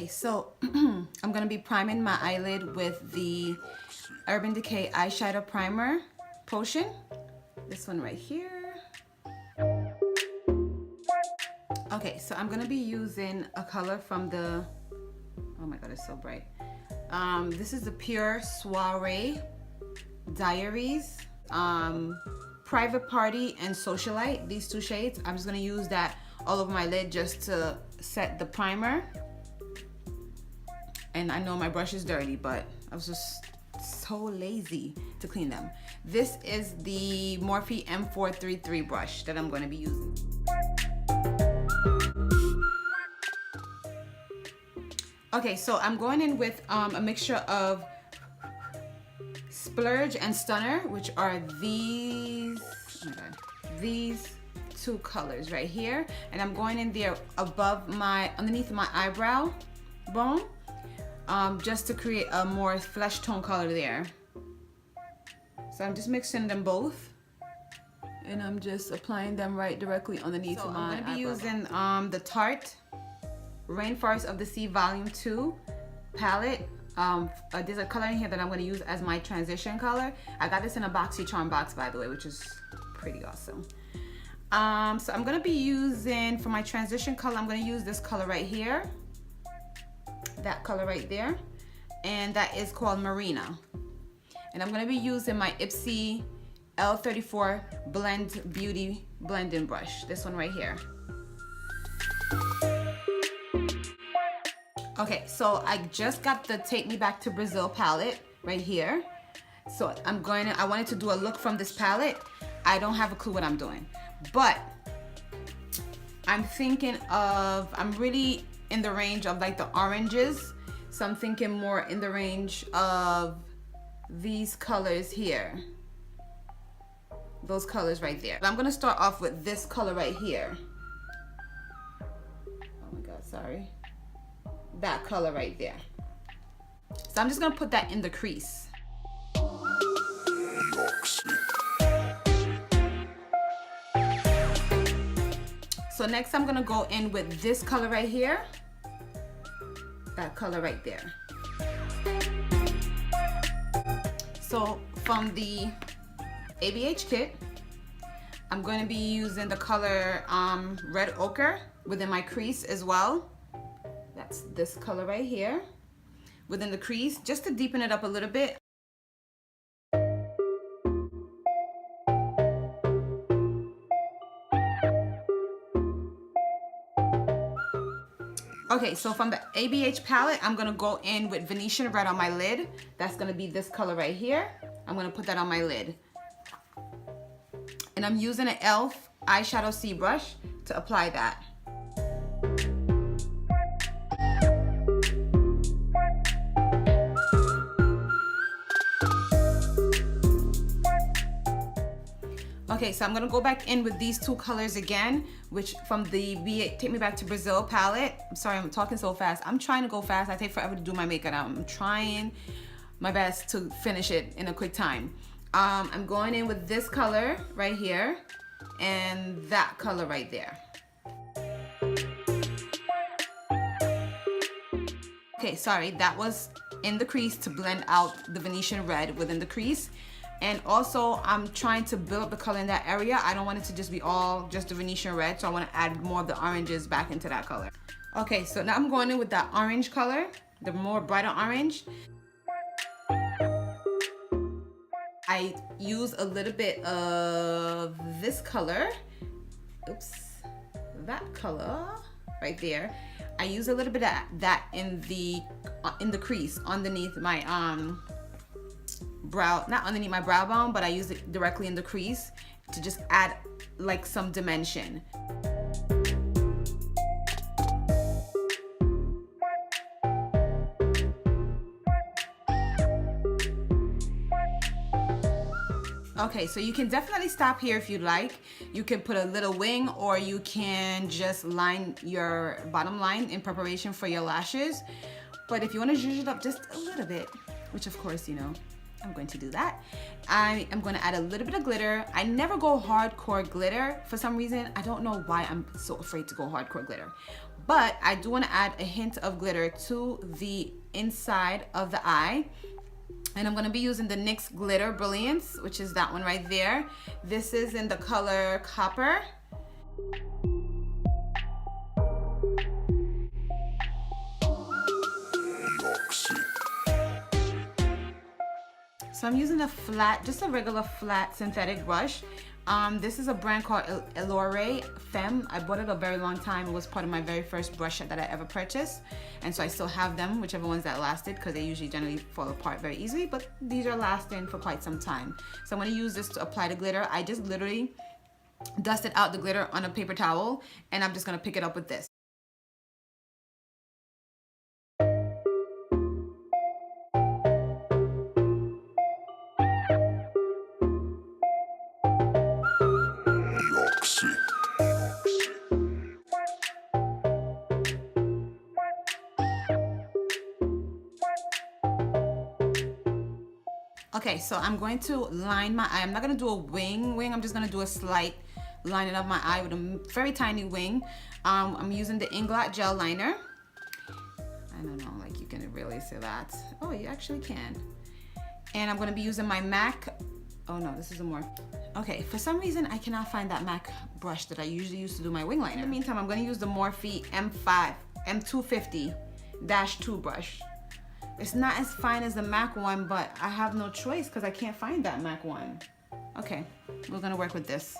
Okay, so I'm gonna be priming my eyelid with the Urban Decay eyeshadow primer potion. This one right here. Okay, so I'm gonna be using a color from the, oh my god, it's so bright. This is the Pure Soiree Diaries, Private Party and Socialite, these two shades. I'm just gonna use that all over my lid just to set the primer. And I know my brush is dirty, but I was just so lazy to clean them. This is the Morphe M433 brush that I'm going to be using. Okay, so I'm going in with a mixture of Splurge and Stunner, which are these, oh my god, these two colors right here. And I'm going in there underneath my eyebrow bone. Just to create a more flesh tone color there. So I'm just mixing them both, and I'm just applying them right directly underneath my eyebrow. I'm going to be using the Tarte Rainforest of the Sea Volume 2 palette. There's a color in here that I'm going to use as my transition color. I got this in a BoxyCharm box, by the way, which is pretty awesome. So I'm going to be using, for my transition color, I'm going to use this color right here. That color right there, and that is called Marina. And I'm going to be using my Ipsy L34 Blend Beauty blending brush, this one right here. Okay, so I just got the Take Me Back to Brazil palette right here. So I wanted to do a look from this palette. I don't have a clue what I'm doing, but I'm thinking of, I'm really in the range of like the oranges, so I'm thinking more in the range of these colors here, those colors right there. I'm gonna start off with this color right here. Oh my god, sorry. That color right there. So I'm just gonna put that in the crease. So next I'm gonna go in with this color right here. That color right there. So from the ABH kit, I'm going to be using the color Red Ochre within my crease as well. That's this color right here within the crease, just to deepen it up a little bit. Okay, so from the ABH palette, I'm gonna go in with Venetian Red on my lid. That's gonna be this color right here. I'm gonna put that on my lid. And I'm using an e.l.f. eyeshadow C brush to apply that. Okay, so I'm gonna go back in with these two colors again, which from the Take Me Back to Brazil palette. I'm sorry, I'm talking so fast. I'm trying to go fast. I take forever to do my makeup. I'm trying my best to finish it in a quick time. I'm going in with this color right here and that color right there. Okay, sorry, that was in the crease to blend out the Venetian Red within the crease. And also, I'm trying to build up the color in that area. I don't want it to just be all just the Venetian Red, so I want to add more of the oranges back into that color. Okay, so now I'm going in with that orange color, the more brighter orange. I use a little bit of this color. Oops, that color right there. I use a little bit of that in the crease underneath my brow, not underneath my brow bone, but I use it directly in the crease to just add like some dimension. Okay, so you can definitely stop here if you'd like. You can put a little wing, or you can just line your bottom line in preparation for your lashes. But if you want to zhuzh it up just a little bit, which of course, you know, I'm going to do that. I am going to add a little bit of glitter. I never go hardcore glitter for some reason. I don't know why I'm so afraid to go hardcore glitter. But I do want to add a hint of glitter to the inside of the eye. And I'm going to be using the NYX Glitter Brilliance, which is that one right there. This is in the color Copper. So I'm using a flat, just a regular flat synthetic brush. This is a brand called Elore Femme. I bought it a very long time. It was part of my very first brush set that I ever purchased. And so I still have them, whichever ones that lasted, because they usually generally fall apart very easily, but these are lasting for quite some time. So I'm gonna use this to apply the glitter. I just literally dusted out the glitter on a paper towel, and I'm just gonna pick it up with this. Okay, so I'm going to line my eye. I'm not gonna do a wing. I'm just gonna do a slight lining of my eye with a very tiny wing. I'm using the Inglot gel liner. I don't know, like you can really see that. Oh, you actually can. And I'm gonna be using my MAC. Oh no, this is a more. Okay, for some reason I cannot find that MAC brush that I usually use to do my wing liner. In the meantime, I'm gonna use the Morphe M250-2 brush. It's not as fine as the MAC one, but I have no choice because I can't find that MAC one. Okay, we're gonna work with this.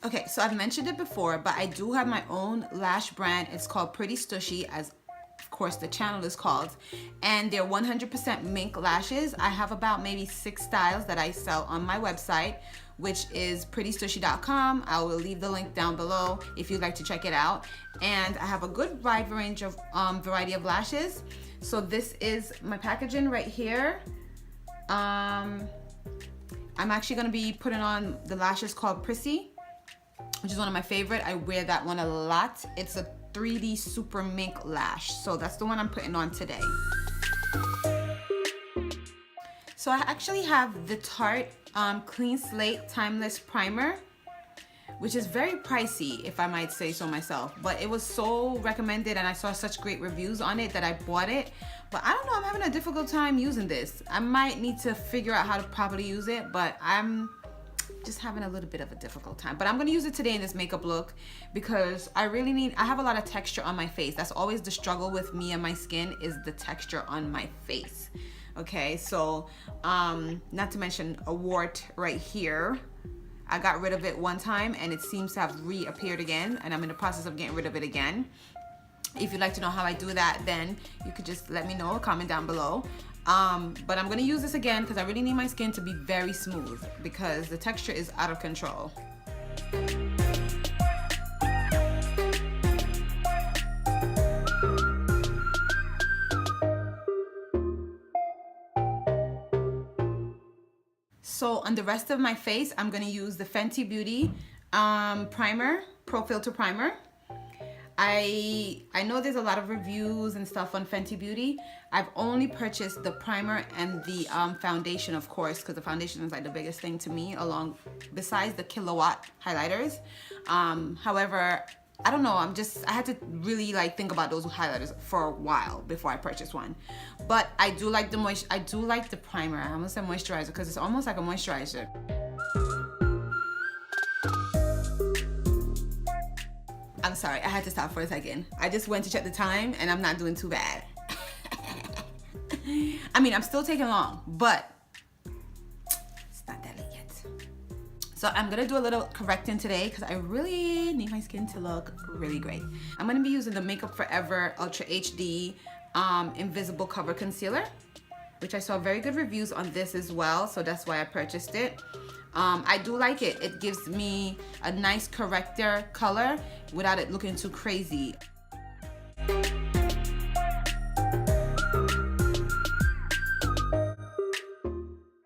Okay, so I've mentioned it before, but I do have my own lash brand. It's called Pretty Stushy, as of course the channel is called, and they're 100% mink lashes. I have about maybe 6 styles that I sell on my website, which is prettystushy.com. I will leave the link down below if you'd like to check it out. And I have a good wide range of variety of lashes. So this is my packaging right here. I'm actually gonna be putting on the lashes called Prissy, which is one of my favorite. I wear that one a lot. It's a 3D super mink lash. So that's the one I'm putting on today. So I actually have the Tarte Clean Slate Timeless Primer, which is very pricey, if I might say so myself. But it was so recommended and I saw such great reviews on it that I bought it. But I don't know, I'm having a difficult time using this. I might need to figure out how to properly use it, but I'm just having a little bit of a difficult time. But I'm gonna use it today in this makeup look because I have a lot of texture on my face. That's always the struggle with me and my skin, is the texture on my face. Okay, so not to mention a wart right here. I got rid of it one time and it seems to have reappeared again, and I'm in the process of getting rid of it again. If you'd like to know how I do that, then you could just let me know, comment down below. But I'm gonna use this again because I really need my skin to be very smooth because the texture is out of control. So on the rest of my face, I'm gonna use the Fenty Beauty primer, Pro Filter Primer. I know there's a lot of reviews and stuff on Fenty Beauty. I've only purchased the primer and the foundation, of course, because the foundation is like the biggest thing to me, besides the Killawatt highlighters. However, I don't know, I had to really like think about those highlighters for a while before I purchased one. But I do like the primer. I'm gonna say moisturizer because it's almost like a moisturizer. I'm sorry, I had to stop for a second. I just went to check the time and I'm not doing too bad. I mean, I'm still taking long, but it's not that late yet. So I'm gonna do a little correcting today because I really need my skin to look really great. I'm gonna be using the Makeup Forever Ultra HD Invisible Cover Concealer, which I saw very good reviews on this as well, so that's why I purchased it. I do like it. It gives me a nice corrector color without it looking too crazy.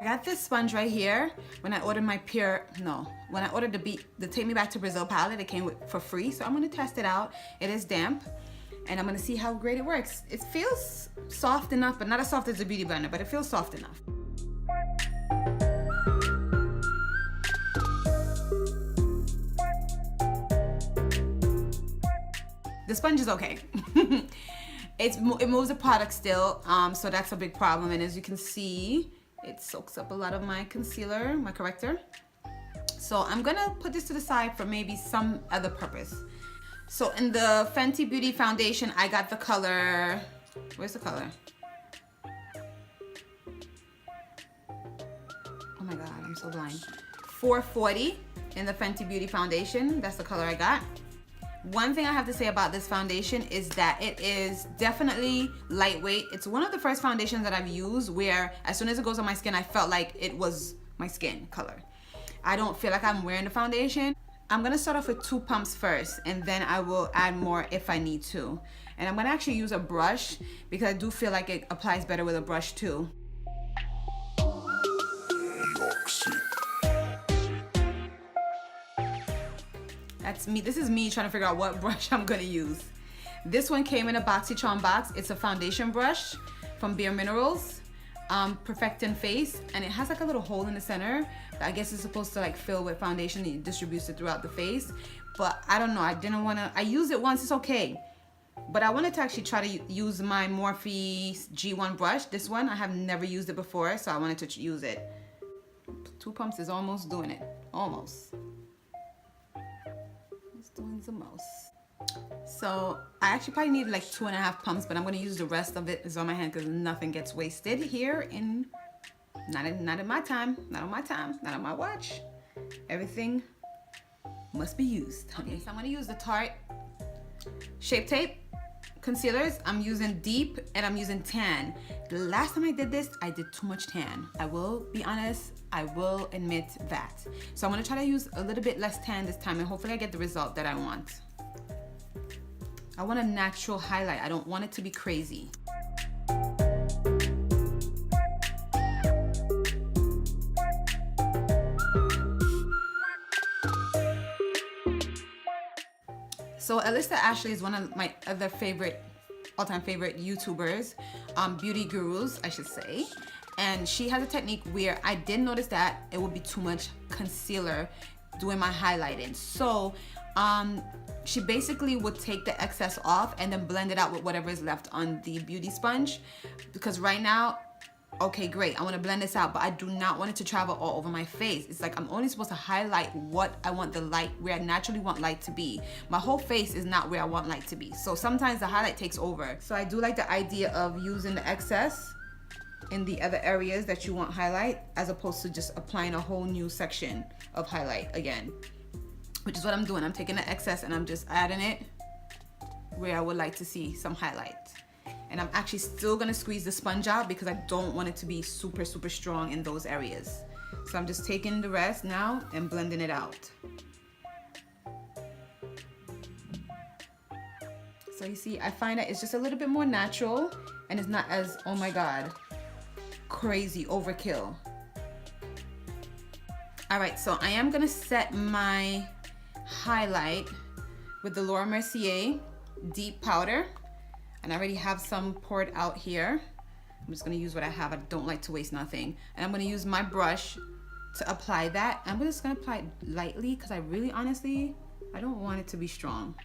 I got this sponge right here. when I ordered my when I ordered the Take Me Back to Brazil palette, it came for free. So I'm gonna test it out. It is damp, and I'm gonna see how great it works. It feels soft enough, but not as soft as a Beauty Blender, but it feels soft enough. The sponge is okay. It moves the product still, so that's a big problem. And as you can see, it soaks up a lot of my concealer, my corrector. So I'm gonna put this to the side for maybe some other purpose. So in the Fenty Beauty foundation, I got the color, where's the color? Oh my God, I'm so blind. 440 in the Fenty Beauty foundation, that's the color I got. One thing I have to say about this foundation is that it is definitely lightweight. It's one of the first foundations that I've used where as soon as it goes on my skin, I felt like it was my skin color. I don't feel like I'm wearing the foundation. I'm gonna start off with 2 pumps first, and then I will add more if I need to. And I'm gonna actually use a brush because I do feel like it applies better with a brush too. That's me. This is me trying to figure out what brush I'm gonna use. This one came in a BoxyCharm box. It's a foundation brush from Bare Minerals, Perfecting Face, and it has like a little hole in the center. I guess it's supposed to like fill with foundation and it distributes it throughout the face. But I don't know, I used it once, it's okay. But I wanted to actually try to use my Morphe G1 brush. This one, I have never used it before, so I wanted to use it. 2 pumps is almost doing it, almost. Doing the most. So I actually probably need like 2.5 pumps, but I'm going to use the rest of it is on my hand because nothing gets wasted here in not in my time, not on my time, not on my watch. Everything must be used. Okay, so I'm going to use the Tarte Shape Tape concealers. I'm using Deep and I'm using Tan. The last time I did this, I did too much tan. I will be honest, I will admit that. So I'm gonna try to use a little bit less tan this time and hopefully I get the result that I want. I want a natural highlight. I don't want it to be crazy. So Alyssa Ashley is one of my other all-time favorite YouTubers, beauty gurus, I should say. And she has a technique where I did notice that it would be too much concealer doing my highlighting. So she basically would take the excess off and then blend it out with whatever is left on the beauty sponge. Because right now, okay, great, I want to blend this out, but I do not want it to travel all over my face. It's like I'm only supposed to highlight what I want the light, where I naturally want light to be. My whole face is not where I want light to be. So sometimes the highlight takes over. So I do like the idea of using the excess in the other areas that you want highlight, as opposed to just applying a whole new section of highlight again, which is what I'm doing. I'm taking the excess and I'm just adding it where I would like to see some highlight. And I'm actually still gonna squeeze the sponge out because I don't want it to be super, super strong in those areas. So I'm just taking the rest now and blending it out. So you see, I find that it's just a little bit more natural and it's not as, oh my God, crazy overkill. All right, so I am gonna set my highlight with the Laura Mercier Deep Powder. And I already have some poured out here. I'm just gonna use what I have. I don't like to waste nothing. And I'm gonna use my brush to apply that. I'm just gonna apply it lightly because I really, honestly, I don't want it to be strong.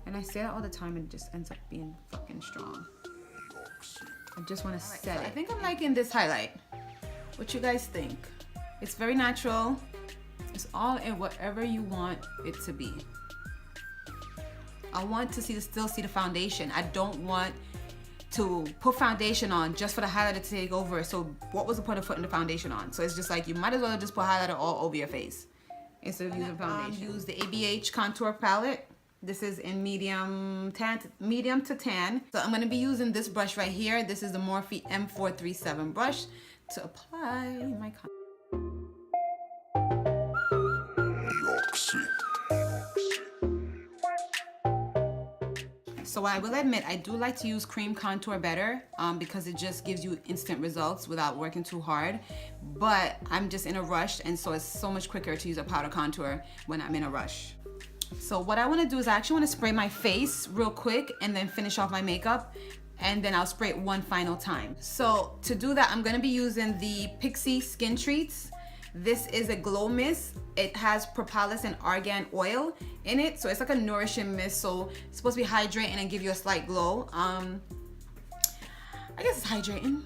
And I say that all the time and it just ends up being fucking strong. I just wanna set it. I think I'm liking this highlight. What you guys think? It's very natural. It's all in whatever you want it to be. I want to still see the foundation. I don't want to put foundation on just for the highlighter to take over. So what was the point of putting the foundation on? So it's just like, you might as well just put highlighter all over your face instead of using foundation. Use the ABH contour palette. This is in medium to tan. So I'm gonna be using this brush right here. This is the Morphe M437 brush to apply my contour. So I will admit, I do like to use cream contour better because it just gives you instant results without working too hard. but I'm just in a rush, and so it's so much quicker to use a powder contour when I'm in a rush. So what I want to do is I actually want to spray my face real quick and then finish off my makeup, and then I'll spray it one final time. So to do that, I'm going to be using the Pixi Skin Treats. This is a glow mist. It has propolis and argan oil in it, so it's like a nourishing mist, so it's supposed to be hydrating and give you a slight glow. I guess it's hydrating.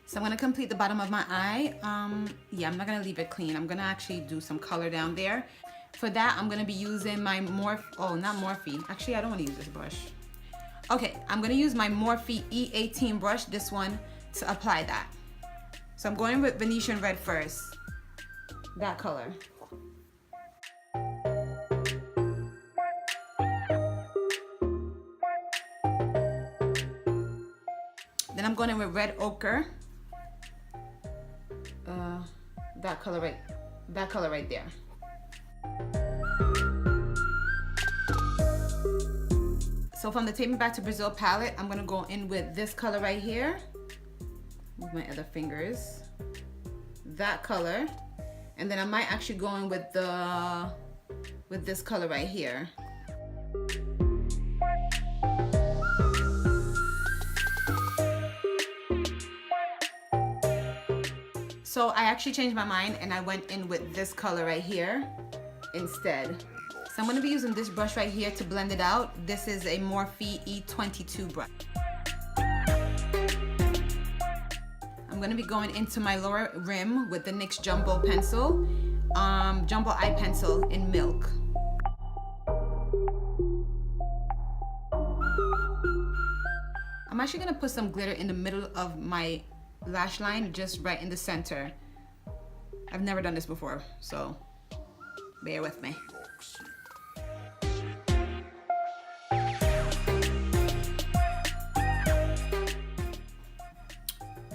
So I'm gonna complete the bottom of my eye. Yeah, I'm not gonna leave it clean. I'm gonna actually do some color down there. For that, I'm gonna be using my not Morphe. Actually, I don't wanna use this brush. Okay, I'm gonna use my Morphe E18 brush, this one, to apply that. So I'm going with Venetian Red first, that color. Then I'm going in with Red Ochre, that color right there. So from the Take Me Back to Brazil palette, I'm gonna go in with this color right here. Move my other fingers. That color. And then I might actually go in with this color right here. So I actually changed my mind and I went in with this color right here instead. So I'm gonna be using this brush right here to blend it out. This is a Morphe E22 brush. I'm gonna be going into my lower rim with the NYX Jumbo pencil, Jumbo Eye Pencil in Milk. I'm actually gonna put some glitter in the middle of my lash line, just right in the center. I've never done this before, so bear with me.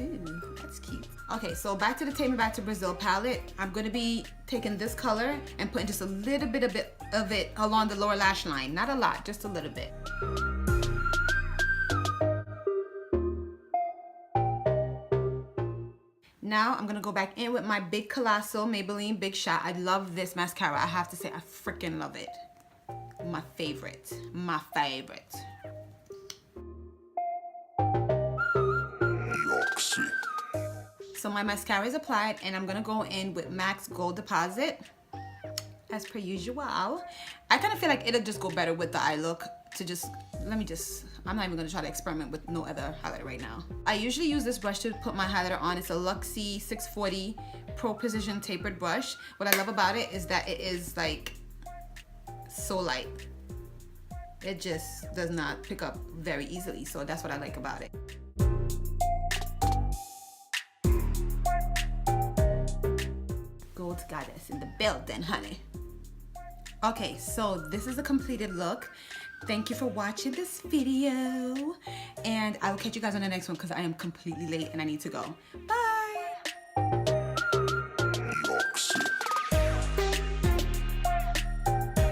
Ooh, that's cute. Okay, so back to the Take Me Back to Brazil palette. I'm gonna be taking this color and putting just a little bit of it along the lower lash line. Not a lot, just a little bit. Now I'm gonna go back in with my Big Colossal Maybelline Big Shot. I love this mascara. I have to say, I freaking love it. My favorite. My favorite. So my mascara is applied and I'm gonna go in with MAC's Gold Deposit as per usual. I kind of feel like it'll just go better with the eye look to just, I'm not even gonna try to experiment with no other highlighter right now. I usually use this brush to put my highlighter on. It's a Luxie 640 Pro Precision Tapered brush. What I love about it is that it is like so light. It just does not pick up very easily, so that's what I like about it. Gold Goddess in the building, honey. Okay, so this is a completed look. Thank you for watching this video, and I will catch you guys on the next one because I am completely late and I need to go. Bye.